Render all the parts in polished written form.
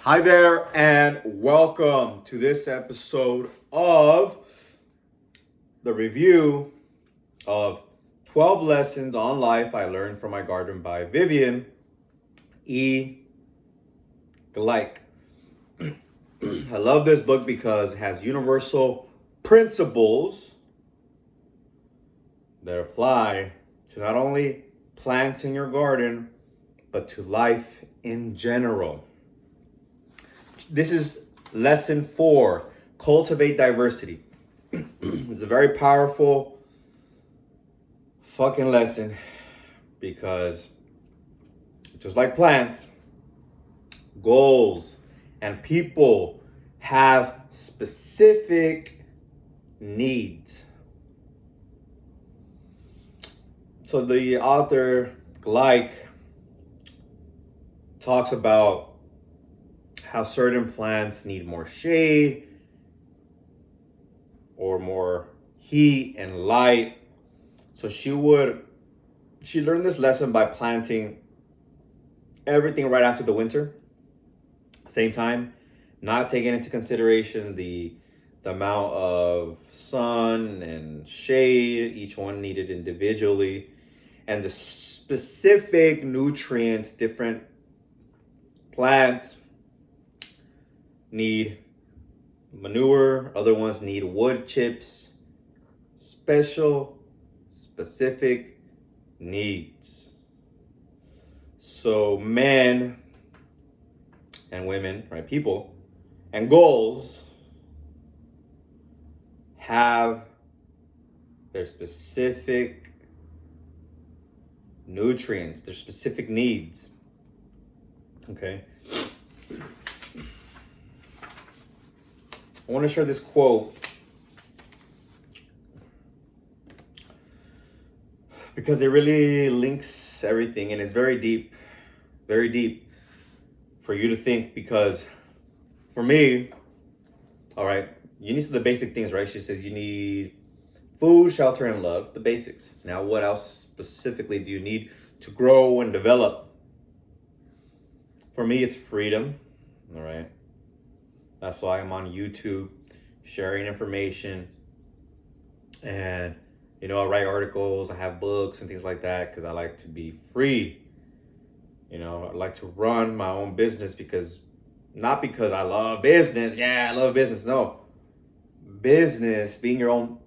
Hi there, and welcome to this episode of the review of 12 Lessons on Life I Learned from My Garden by Vivian E. Gleich. I love this book because it has universal principles that apply to not only plants in your garden, but to life in general. This is lesson 4, cultivate diversity. It's a very powerful fucking lesson because just like plants, goals and people have specific needs. So the author Gleich talks about how certain plants need more shade or more heat and light. So she learned this lesson by planting everything right after the winter. Same time, not taking into consideration the amount of sun and shade each one needed individually, and the specific nutrients different plants need. Manure, other ones need wood chips. Specific needs. So men and women, right, people and goals have their specific nutrients, their specific needs. Okay. I want to share this quote because it really links everything, and it's very deep for you to think. Because for me, all right, you need the basic things, right? She says you need food, shelter, and love, the basics. Now, what else specifically do you need to grow and develop? For me, it's freedom, all right? That's why I'm on YouTube sharing information, and I write articles, I have books and things like that because I like to be free. I like to run my own business not because I love business. Yeah, I love business. No, business, being your own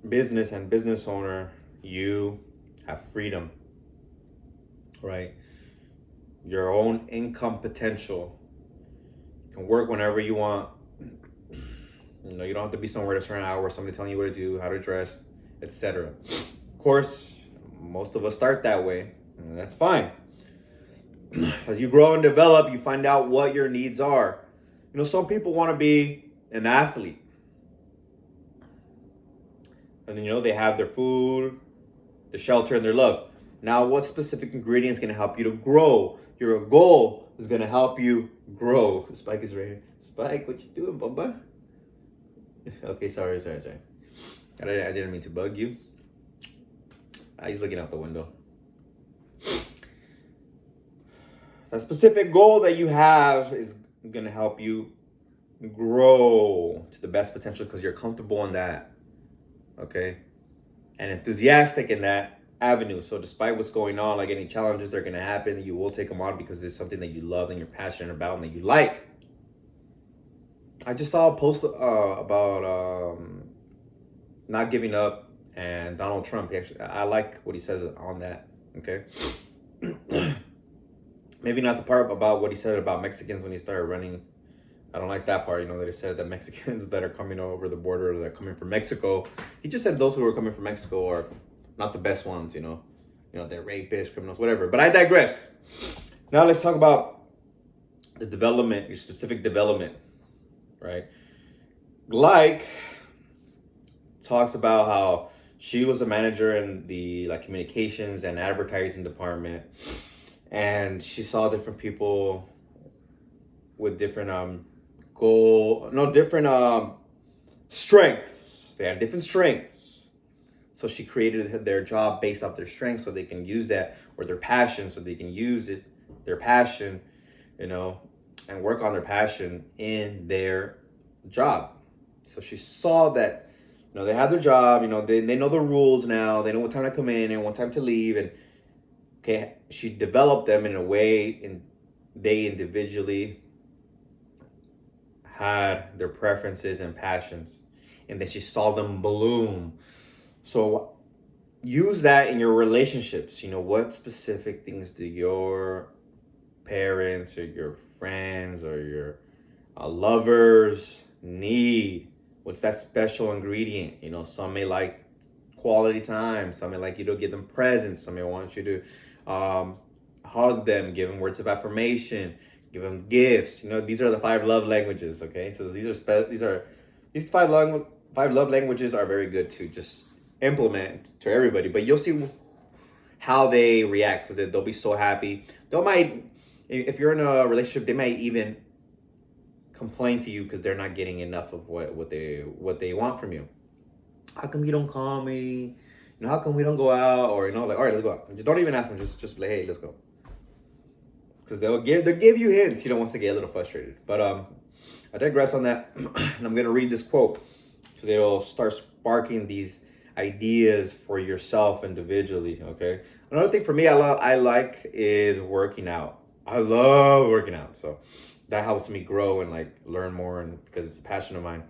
business and business owner, you have freedom, right? Your own income potential. You can work whenever you want. You don't have to be somewhere at a certain hour, somebody telling you what to do, how to dress, etc. Of course, most of us start that way, and that's fine. As you grow and develop, you find out what your needs are. Some people want to be an athlete. And then, they have their food, the shelter, and their love. Now, what specific ingredient is going to help you to grow? Your goal is going to help you grow. Spike is right here. Spike, what you doing, Bubba? Okay, sorry. I didn't mean to bug you. He's looking out the window. That specific goal that you have is going to help you grow to the best potential because you're comfortable in that, okay? And enthusiastic in that avenue. So despite what's going on, like any challenges that are going to happen, you will take them on because it's something that you love and you're passionate about and that you like. I just saw a post about not giving up and Donald Trump. I like what he says on that, okay? Maybe not the part about what he said about Mexicans when he started running. I don't like that part, that he said that Mexicans that are coming over the border, or that are coming from Mexico. He just said those who are coming from Mexico are not the best ones, they're rapists, criminals, whatever. But I digress. Now let's talk about the development, your specific development, right? Gleich talks about how she was a manager in the communications and advertising department, and she saw different people with different strengths. They have different strengths. So she created their job based off their strengths so they can use that, or their passion so they can use it, their passion, and work on their passion in their job. So she saw that, they have their job, they know the rules now, they know what time to come in and what time to leave. And okay, she developed them in a way, and they individually had their preferences and passions, and then she saw them bloom. So use that in your relationships. What specific things do your parents or your friends or your lovers need? What's that special ingredient? Some may like quality time, some may like you to give them presents, some may want you to hug them, give them words of affirmation, give them gifts. These are the five love languages. Okay, so these five love languages are very good to just implement to everybody. But you'll see how they react, because they'll be so happy. If you're in a relationship, they might even complain to you because they're not getting enough of what they want from you. How come you don't call me? How come we don't go out? Or like, all right, let's go out. Just don't even ask them. Just like, hey, let's go. Because they'll give you hints. Once they get a little frustrated. But I digress on that, and I'm gonna read this quote because it'll start sparking these ideas for yourself individually. Okay. Another thing for me, I like is working out. I love working out, so that helps me grow and like learn more, and because it's a passion of mine.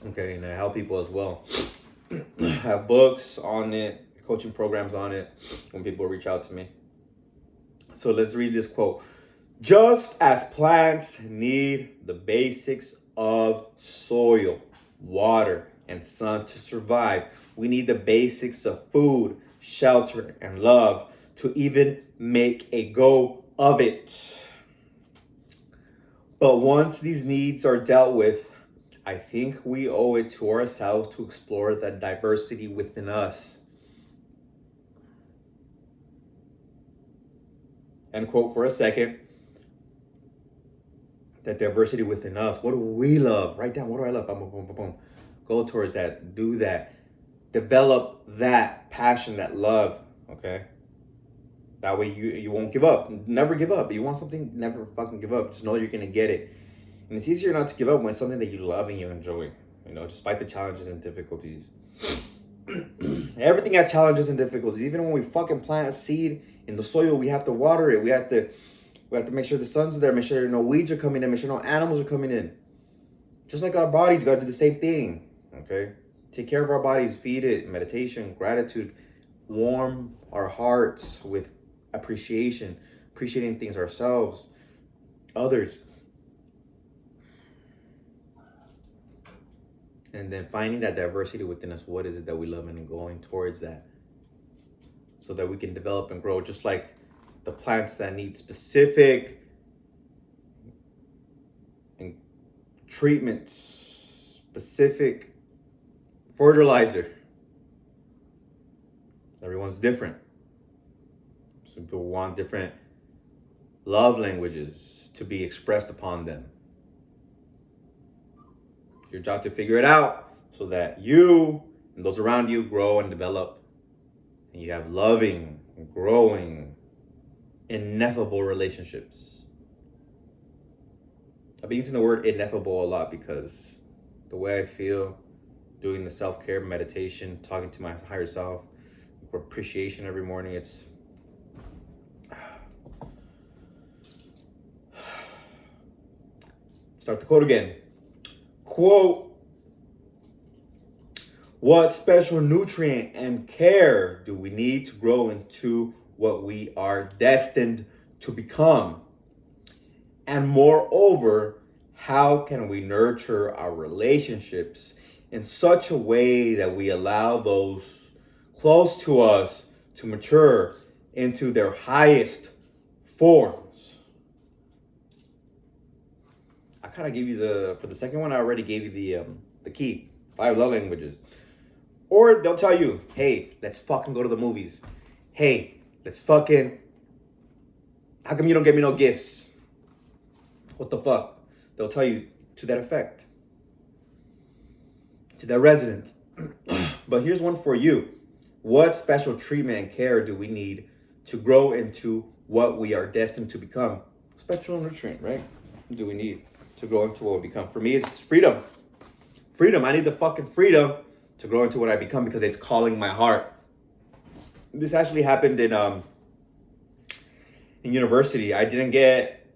Okay, and I help people as well. I have books on it, coaching programs on it when people reach out to me. So let's read this quote. Just as plants need the basics of soil, water, and sun to survive, we need the basics of food, shelter, and love to even make a go of it. But once these needs are dealt with, I think we owe it to ourselves to explore the diversity within us. End quote for a second. That diversity within us. What do we love? Write down, what do I love? Boom, boom, boom, boom, boom. Go towards that. Do that. Develop that passion, that love. Okay? That way you won't give up. Never give up. You want something, never fucking give up. Just know you're going to get it. And it's easier not to give up when it's something that you love and you enjoy. Despite the challenges and difficulties. Everything has challenges and difficulties. Even when we fucking plant a seed in the soil, we have to water it. We have to make sure the sun's there, make sure no weeds are coming in, make sure no animals are coming in. Just like our bodies, gotta do the same thing. Okay? Take care of our bodies, feed it, meditation, gratitude, warm our hearts with appreciation, appreciating things ourselves, others. And then finding that diversity within us. What is it that we love, and going towards that so that we can develop and grow, just like the plants that need specific treatments, specific fertilizer. Everyone's different. Some people want different love languages to be expressed upon them. It's your job to figure it out so that you and those around you grow and develop, and you have loving, growing, ineffable relationships. I've been using the word ineffable a lot because the way I feel doing the self-care, meditation, talking to my higher self, appreciation every morning, it's start the quote again. Quote, what special nutrient and care do we need to grow into what we are destined to become? And moreover, how can we nurture our relationships in such a way that we allow those close to us to mature into their highest forms? I kind of gave you for the second one, I already gave you the key, 5 love languages. Or they'll tell you, hey, let's fucking go to the movies. Hey, how come you don't get me no gifts? What the fuck? They'll tell you to that effect. To that resident. But here's one for you. What special treatment and care do we need to grow into what we are destined to become? Special nutrient, right? do we need to grow into what we become? For me, it's freedom. Freedom. I need the fucking freedom to grow into what I become because it's calling my heart. This actually happened in university. I didn't get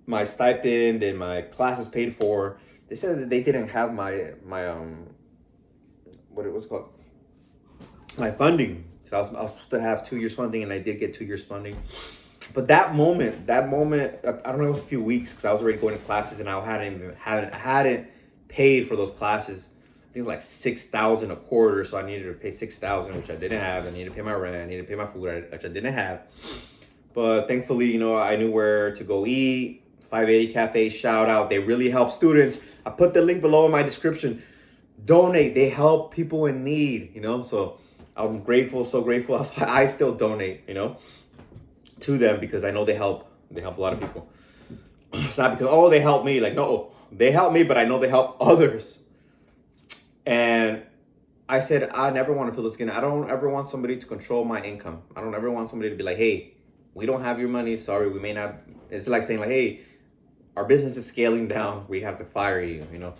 my stipend and my classes paid for. They said that they didn't have my what it was called, my funding. So I was supposed to have 2 years funding, and I did get 2 years funding. But that moment, I don't know, it was a few weeks because I was already going to classes, and I hadn't paid for those classes. I think it was like $6,000 a quarter, so I needed to pay $6,000, which I didn't have. I needed to pay my rent, I needed to pay my food, which I didn't have. But thankfully, you know, I knew where to go eat. 580 Cafe, shout out. They really help students. I put the link below in my description. Donate. They help people in need, you know. So I'm grateful, so grateful. That's why I still donate, you know, to them, because I know they help. They help a lot of people. It's not because, oh, they help me. Like, no, they help me, but I know they help others. And I said, I never want to feel this again. I don't ever want somebody to control my income. I don't ever want somebody to be like, hey, we don't have your money. Sorry, we may not. It's like saying like, hey, our business is scaling down. We have to fire you, you know.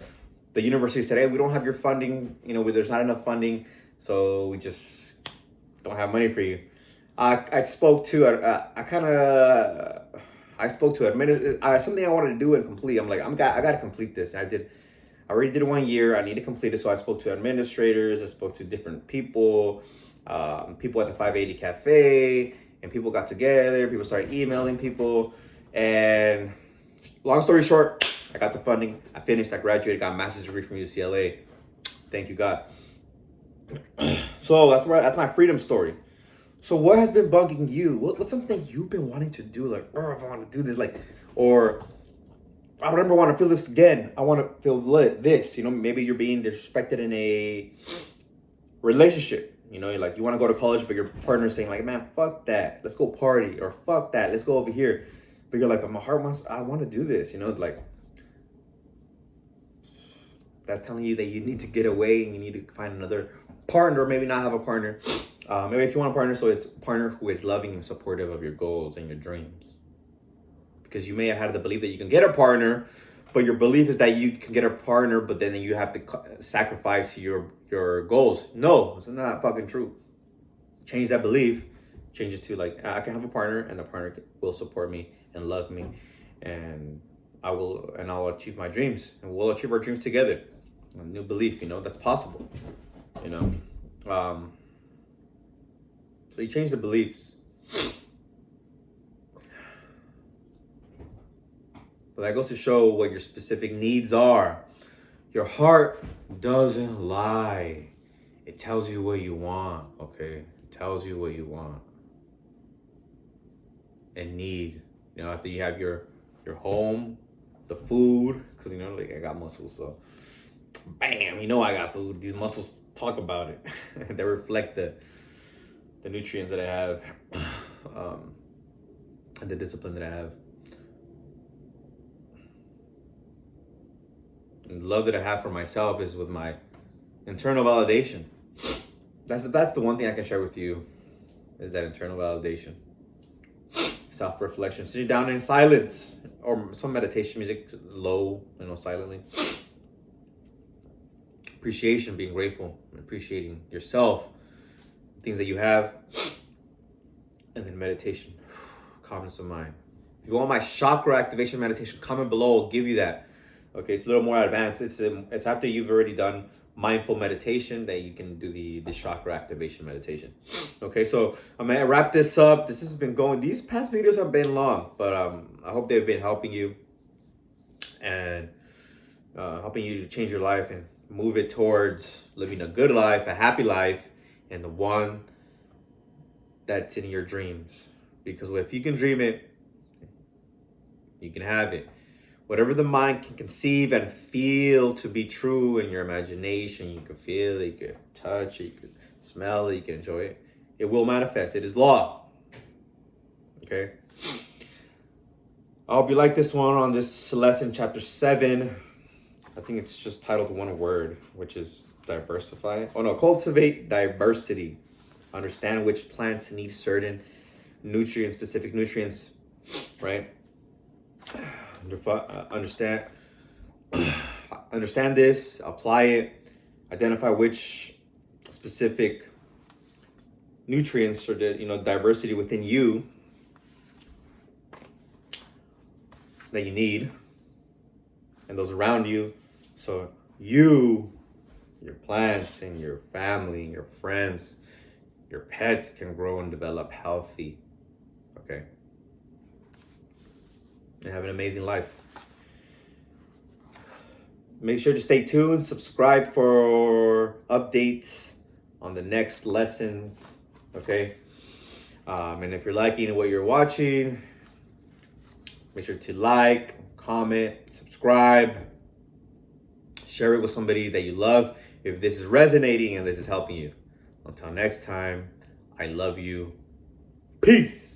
The university said, hey, we don't have your funding. You know, there's not enough funding. So we just don't have money for you. I spoke to, I spoke to something I wanted to do and complete. I'm like, I got to complete this. I already did it 1 year. I need to complete it. So I spoke to administrators. I spoke to different people, people at the 580 Cafe, and people got together. People started emailing people. And long story short, I got the funding. I finished. I graduated. Got a master's degree from UCLA. Thank you, God. So that's my freedom story. So what has been bugging you? What's something you've been wanting to do? Like, oh, I want to do this. Like, or I remember want to feel this again. I want to feel this. You know, maybe you're being disrespected in a relationship. You know, like you want to go to college, but your partner's saying like, man, fuck that. Let's go party. Or fuck that. Let's go over here. But you're like, but my heart wants, I want to do this. You know, like that's telling you that you need to get away and you need to find another partner, or maybe not have a partner. Maybe if you want a partner, so it's a partner who is loving and supportive of your goals and your dreams. Because you may have had the belief that you can get a partner, but your belief is that you can get a partner, but then you have to sacrifice your goals. No, it's not fucking true. Change that belief. Change it to like, I can have a partner, and the partner will support me and love me, and I'll achieve my dreams, and we'll achieve our dreams together. A new belief, you know, that's possible. You know, so you change the beliefs. But that goes to show what your specific needs are. Your heart doesn't lie. It tells you what you want, okay? It tells you what you want and need. You know, after you have your home, the food, because, you know, like I got muscles, so bam, you know I got food. These muscles talk about it. They reflect the nutrients that I have, and the discipline that I have. And the love that I have for myself is with my internal validation. That's the one thing I can share with you, is that internal validation. Self-reflection, sitting down in silence, or some meditation music, low, you know, silently. Appreciation, being grateful, appreciating yourself, things that you have, and then meditation, calmness of mind. If you want my chakra activation meditation, comment below. I'll give you that. Okay, it's a little more advanced. It's after you've already done mindful meditation that you can do the chakra activation meditation. Okay, so I'm gonna wrap this up. This has been going. These past videos have been long, but I hope they've been helping you and helping you to change your life and move it towards living a good life, a happy life, and the one that's in your dreams. Because if you can dream it, you can have it. Whatever the mind can conceive and feel to be true in your imagination, you can feel it, you can touch it, you can smell it, you can enjoy it. It will manifest. It is law. Okay? I hope you like this one on this lesson, chapter 7. I think it's just titled one word, which is diversify. Oh no, cultivate diversity. Understand which plants need certain nutrients, specific nutrients, right? understand understand this, apply it, identify which specific nutrients or the diversity within you that you need and those around you, so you, your plants and your family, your friends, your pets can grow and develop healthy, okay, and have an amazing life. Make sure to stay tuned, subscribe for updates on the next lessons, okay? And if you're liking what you're watching, make sure to like, comment, subscribe, share it with somebody that you love if this is resonating and this is helping you. Until next time, I love you. Peace.